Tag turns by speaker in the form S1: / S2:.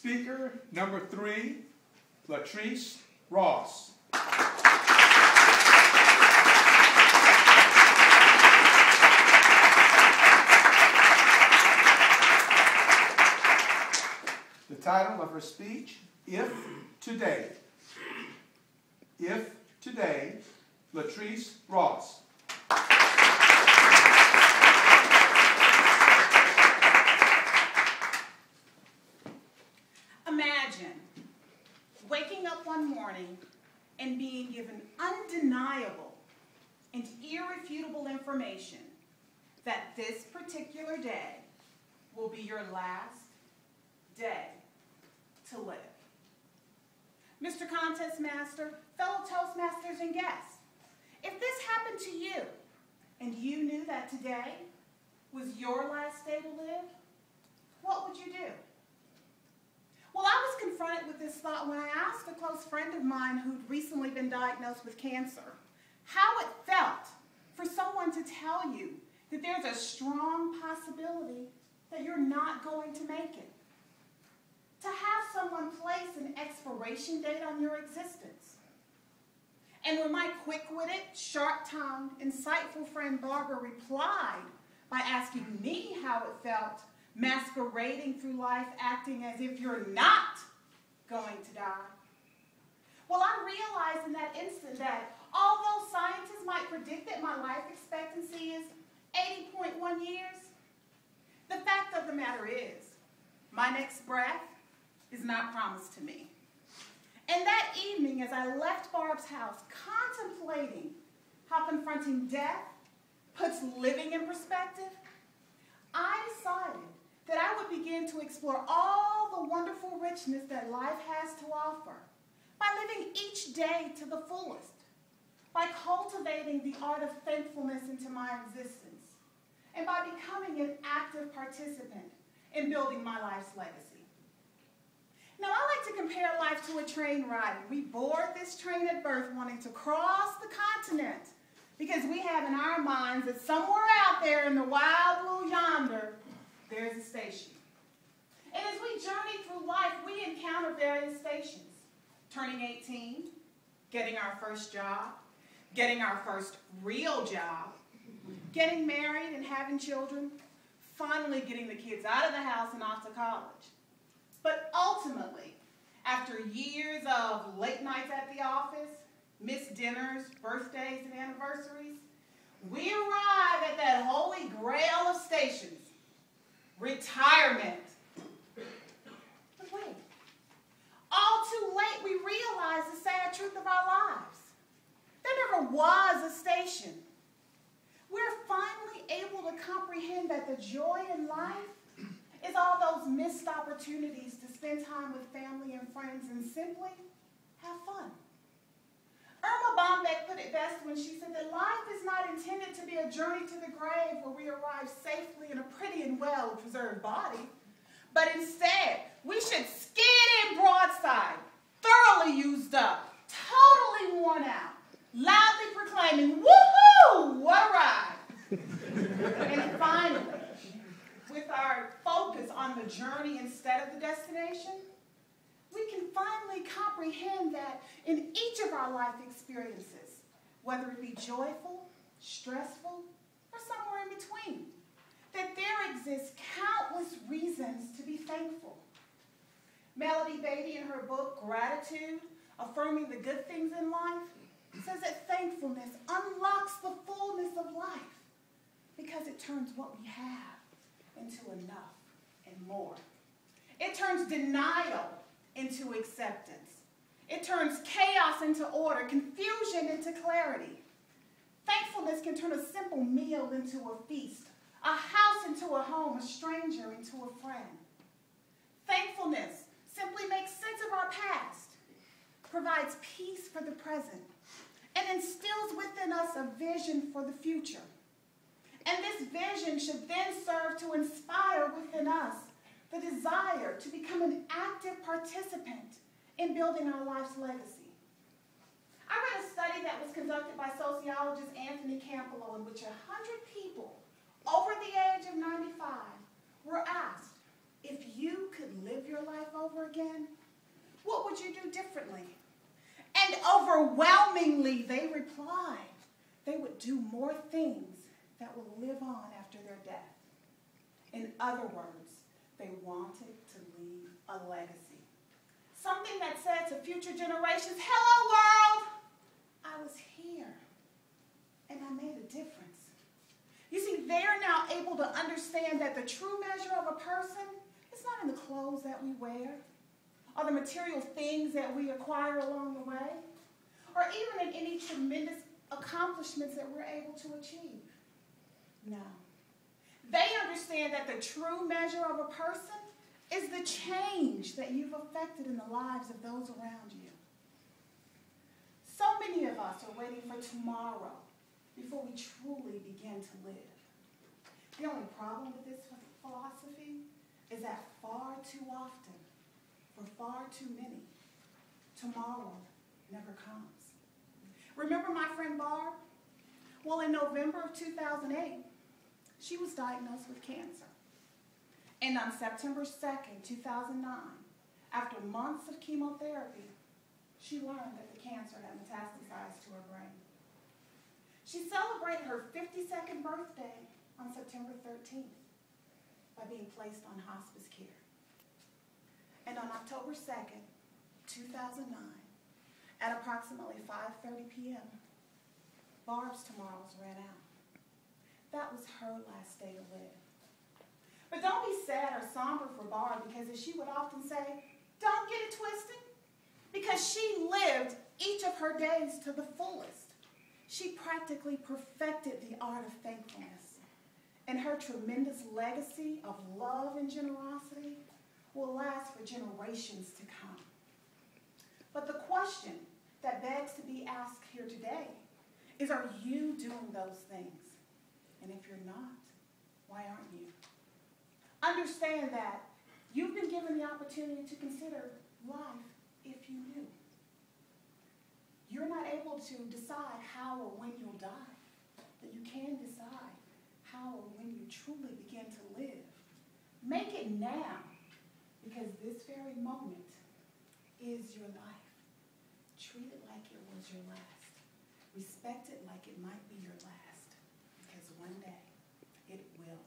S1: Speaker number 3, Latrice Ross. The title of her speech, If Today. If Today, Latrice Ross.
S2: Imagine waking up one morning and being given undeniable and irrefutable information that this particular day will be your last day to live. Mr. Contest Master, fellow Toastmasters and guests, if this happened to you and you knew that today was your last day to live, what would you do? Well, I was confronted with this thought when I asked a close friend of mine who'd recently been diagnosed with cancer how it felt for someone to tell you that there's a strong possibility that you're not going to make it. To have someone place an expiration date on your existence. And when my quick-witted, sharp-tongued, insightful friend Barbara replied by asking me how it felt masquerading through life acting as if you're not going to die, well, I realized in that instant that although scientists might predict that my life expectancy is 80.1 years, the fact of the matter is my next breath is not promised to me. And that evening, as I left Barb's house, contemplating how confronting death puts living in perspective, I decided that I would begin to explore all the wonderful richness that life has to offer by living each day to the fullest, by cultivating the art of thankfulness into my existence, and by becoming an active participant in building my life's legacy. Now, I like to compare life to a train ride. We board this train at birth wanting to cross the continent because we have in our minds that somewhere out there in the wild blue yonder, there's a station. And as we journey through life, we encounter various stations. Turning 18, getting our first job, getting our first real job, getting married and having children, finally getting the kids out of the house and off to college. But ultimately, after years of late nights at the office, missed dinners, birthdays, and anniversaries, we arrive at that holy grail of stations, retirement. But wait, all too late we realize the sad truth of our lives. There never was a station. We're finally able to comprehend that the joy in life is all those missed opportunities to spend time with family and friends and simply have fun. Irma Bombeck put it best when she said that life is not intended to be a journey to the grave where we arrive safely in a pretty and well-preserved body, but instead, we should skid in broadside, thoroughly used up, totally worn out, loudly proclaiming, "Woohoo! What a ride!" And finally, with our focus on the journey instead of the destination, we can finally comprehend that in each of our life experiences, whether it be joyful, stressful, or somewhere in between, that there exists countless reasons to be thankful. Melody Beatty, in her book, Gratitude, Affirming the Good Things in Life, says that thankfulness unlocks the fullness of life because it turns what we have into enough and more. It turns denial into acceptance. It turns chaos into order, confusion into clarity. Thankfulness can turn a simple meal into a feast, a house into a home, a stranger into a friend. Thankfulness simply makes sense of our past, provides peace for the present, and instills within us a vision for the future. And this vision should then serve to inspire within us the desire to become an active participant in building our life's legacy. I read a study that was conducted by sociologist Anthony Campolo in which 100 people over the age of 95 were asked if you could live your life over again, would you do differently? And overwhelmingly, they replied, they would do more things that will live on after their death. In other words, they wanted to leave a legacy. Something that said to future generations, hello world, I was here and I made a difference. You see, they're now able to understand that the true measure of a person is not in the clothes that we wear, or the material things that we acquire along the way, or even in any tremendous accomplishments that we're able to achieve. No. They understand that the true measure of a person is the change that you've affected in the lives of those around you. So many of us are waiting for tomorrow before we truly begin to live. The only problem with this philosophy is that far too often, for far too many, tomorrow never comes. Remember my friend Barb? Well, in November of 2008, she was diagnosed with cancer. And on September 2nd, 2009, after months of chemotherapy, she learned that the cancer had metastasized to her brain. She celebrated her 52nd birthday on September 13th by being placed on hospice care. And on October 2nd, 2009, at approximately 5:30 p.m., Barb's tomorrows ran out. That was her last day to live. But don't be sad or somber for Barb, because as she would often say, don't get it twisted, because she lived each of her days to the fullest. She practically perfected the art of thankfulness, and her tremendous legacy of love and generosity will last for generations to come. But the question that begs to be asked here today is, are you doing those things? And if you're not, why aren't you? Understand that you've been given the opportunity to consider life if you knew. You're not able to decide how or when you'll die, but you can decide how or when you truly begin to live. Make it now, because this very moment is your life. Treat it like it was your last. Respect it like it might be your last, because one day it will.